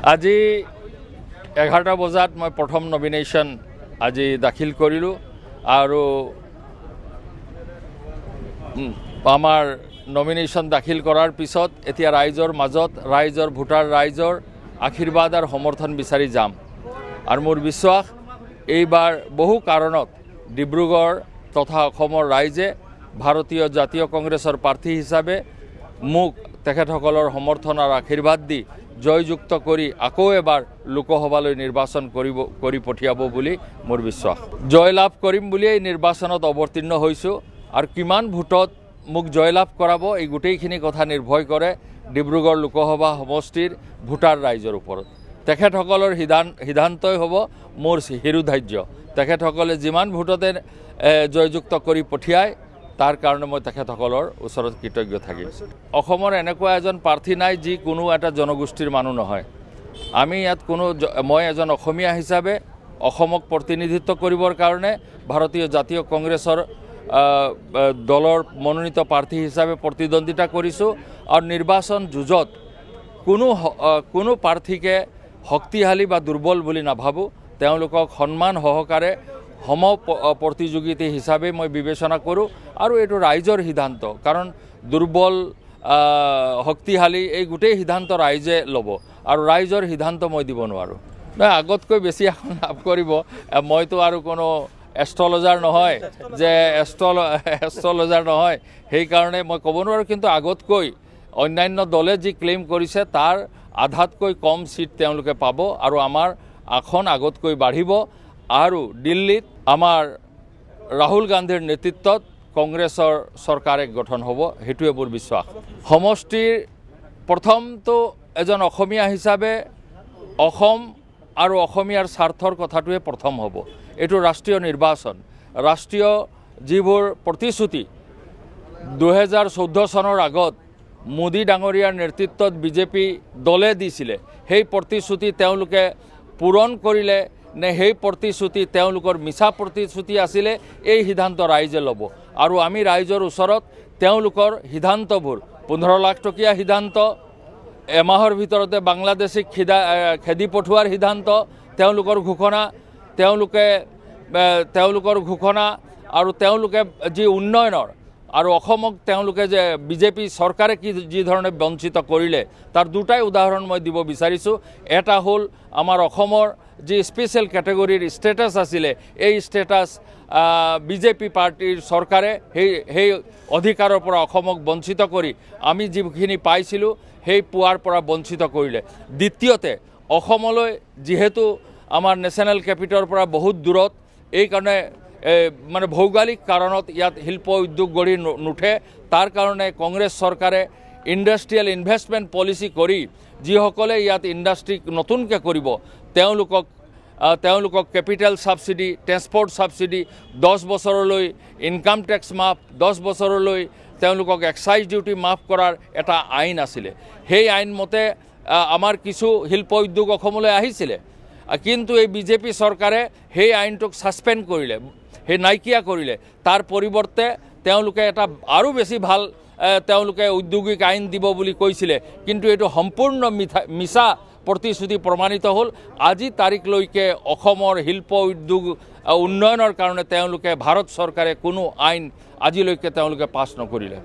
আজি 11টা বজাত মই প্ৰথম নমিনেশ্যন আজি দাখিল কৰিলোঁ আৰু আমাৰ নমিনেশ্যন দাখিল কৰাৰ পিছত এতিয়া ৰাইজৰ মাজত ভোটাৰ ৰাইজৰ আশীৰ্বাদ আৰু সমৰ্থন বিচাৰি যাম আৰু মোৰ বিশ্বাস এইবাৰ বহু কাৰণত ডিব্ৰুগড় তথা অসমৰ ৰাইজে ভাৰতীয় জাতীয় কংগ্ৰেছৰ প্ৰাৰ্থী হিচাপে মোক তেখেতসকলৰ সমৰ্থন আৰু আশীৰ্বাদ দি জয়যুক্ত কৰি আকৌ এবাৰ লোকসভালৈ নিৰ্বাচন কৰি পঠিয়াব বুলি মোৰ বিশ্বাস। জয়লাভ কৰিম বুলিয়ে এই নিৰ্বাচনত অৱতীৰ্ণ হৈছোঁ আৰু কিমান ভোটত মোক জয়লাভ কৰাব এই গোটেইখিনি কথা নিৰ্ভৰ কৰে ডিব্ৰুগড় লোকসভা সমষ্টিৰ ভোটাৰ ৰাইজৰ ওপৰত। তেখেতসকলৰ সিদ্ধান্তই হ'ব মোৰ শিৰোধাৰ্য। তেখেতসকলে যিমান ভোটতে জয়যুক্ত কৰি পঠিয়ায় তাৰ কাৰণে মই তেখেতসকলৰ ওচৰত কৃতজ্ঞ থাকিম। অসমৰ এনেকুৱা এজন প্ৰাৰ্থী নাই যি কোনো এটা জনগোষ্ঠীৰ মানুহ নহয়। আমি ইয়াত মই এজন অসমীয়া হিচাপে অসমক প্ৰতিনিধিত্ব কৰিবৰ কাৰণে ভাৰতীয় জাতীয় কংগ্ৰেছৰ দলৰ মনোনীত প্ৰাৰ্থী হিচাপে প্ৰতিদ্বন্দ্বিতা কৰিছোঁ আৰু নিৰ্বাচন যুঁজত কোনো প্ৰাৰ্থীকে শক্তিশালী বা দুৰ্বল বুলি নাভাবোঁ। তেওঁলোকক সন্মান সহকাৰে প্ৰতিযোগিতা হিচাপে মই বিবেচনা কৰোঁ আৰু এইটো ৰাইজৰ সিদ্ধান্ত, কাৰণ দুৰ্বল শক্তিশালী এই গোটেই সিদ্ধান্ত ৰাইজে ল'ব আৰু ৰাইজৰ সিদ্ধান্ত মই দিব নোৱাৰোঁ। আগতকৈ বেছি এখন লাভ কৰিব। মইতো আৰু কোনো এষ্ট্ৰলজাৰ নহয় যে এষ্ট্ৰলজাৰ নহয়, সেইকাৰণে মই ক'ব নোৱাৰোঁ। কিন্তু আগতকৈ অন্যান্য দলে যি ক্লেইম কৰিছে তাৰ আধাতকৈ কম সিট তেওঁলোকে পাব আৰু আমাৰ আসন আগতকৈ বাঢ়িব আৰু দিল্লীত আমাৰ ৰাহুল গান্ধীৰ নেতৃত্বত কংগ্ৰেছৰ চৰকাৰ গঠন হ'ব, সেইটোৱে মোৰ বিশ্বাস। সমষ্টিৰ প্ৰথমটো এজন অসমীয়া হিচাপে অসম আৰু অসমীয়াৰ স্বাৰ্থৰ কথাটোৱে প্ৰথম হ'ব। এইটো ৰাষ্ট্ৰীয় নিৰ্বাচন, ৰাষ্ট্ৰীয় যিবোৰ প্ৰতিশ্ৰুতি 2014 চনৰ আগত মোদী ডাঙৰীয়াৰ নেতৃত্বত বিজেপি দলে দিছিলে, সেই প্ৰতিশ্ৰুতি তেওঁলোকে পূৰণ কৰিলে নে সেই প্ৰতিশ্ৰুতি তেওঁলোকৰ মিছা প্ৰতিশ্ৰুতি আছিলে, এই সিদ্ধান্ত ৰাইজে ল'ব আৰু আমি ৰাইজৰ ওচৰত তেওঁলোকৰ সিদ্ধান্তবোৰ 15 লাখ টকীয়া সিদ্ধান্ত, এমাহৰ ভিতৰতে বাংলাদেশীক খেদি পঠোৱাৰ সিদ্ধান্ত, তেওঁলোকৰ ঘোষণা আৰু তেওঁলোকে যি উন্নয়নৰ আৰু অসমক তেওঁলোকে যে বিজেপি চৰকাৰে যি ধৰণে বঞ্চিত কৰিলে তাৰ দুটাই উদাহৰণ মই দিব বিচাৰিছোঁ। এটা হ'ল আমাৰ অসমৰ যি স্পেচিয়েল কেটেগৰীৰ ষ্টেটাছ আছিলে, এই ষ্টেটাছ বিজেপি পাৰ্টিৰ চৰকাৰে সেই অধিকাৰৰ পৰা অসমক বঞ্চিত কৰি আমি যিখিনি পাইছিলোঁ সেই পোৱাৰ পৰা বঞ্চিত কৰিলে। দ্বিতীয়তে অসমলৈ যিহেতু আমাৰ নেশ্যনেল কেপিটেলৰ পৰা বহুত দূৰত, এইকাৰণে মানে ভৌগোলিক কাৰণত ইয়াত শিল্প উদ্যোগ গঢ়ি নুঠে, তাৰ কাৰণে কংগ্ৰেছ চৰকাৰে ইণ্ডাষ্ট্ৰিয়েল ইনভেষ্টমেণ্ট পলিচি কৰি যিসকলে ইয়াত ইণ্ডাষ্ট্ৰি নতুনকৈ কৰিব তেওঁলোকক কেপিটেল ছাবচিডি, ট্ৰেন্সপৰ্ট ছাবচিডি, 10 বছৰলৈ ইনকাম টেক্স মাফ, 10 বছৰলৈ তেওঁলোকক এক্সাইজ ডিউটি মাফ কৰাৰ এটা আইন আছিলে। সেই আইন মতে আমাৰ কিছু শিল্প উদ্যোগ অসমলৈ আহিছিলে, কিন্তু এই বিজেপি চৰকাৰে সেই আইনটোক ছাছপেণ্ড কৰিলে, সেই নাইকিয়া কৰিলে। তাৰ পৰিৱৰ্তে তেওঁলোকে এটা আৰু বেছি ভাল তেওঁলোকে ঔদ্যোগিক আইন দিব বুলি কৈছিলে, কিন্তু এইটো সম্পূৰ্ণ মিছা প্ৰতিশ্ৰুতি প্ৰমাণিত হ'ল। আজি তাৰিখলৈকে অসমৰ শিল্প উদ্যোগ উন্নয়নৰ কাৰণে তেওঁলোকে ভাৰত চৰকাৰে কোনো আইন আজিলৈকে তেওঁলোকে পাছ নকৰিলে।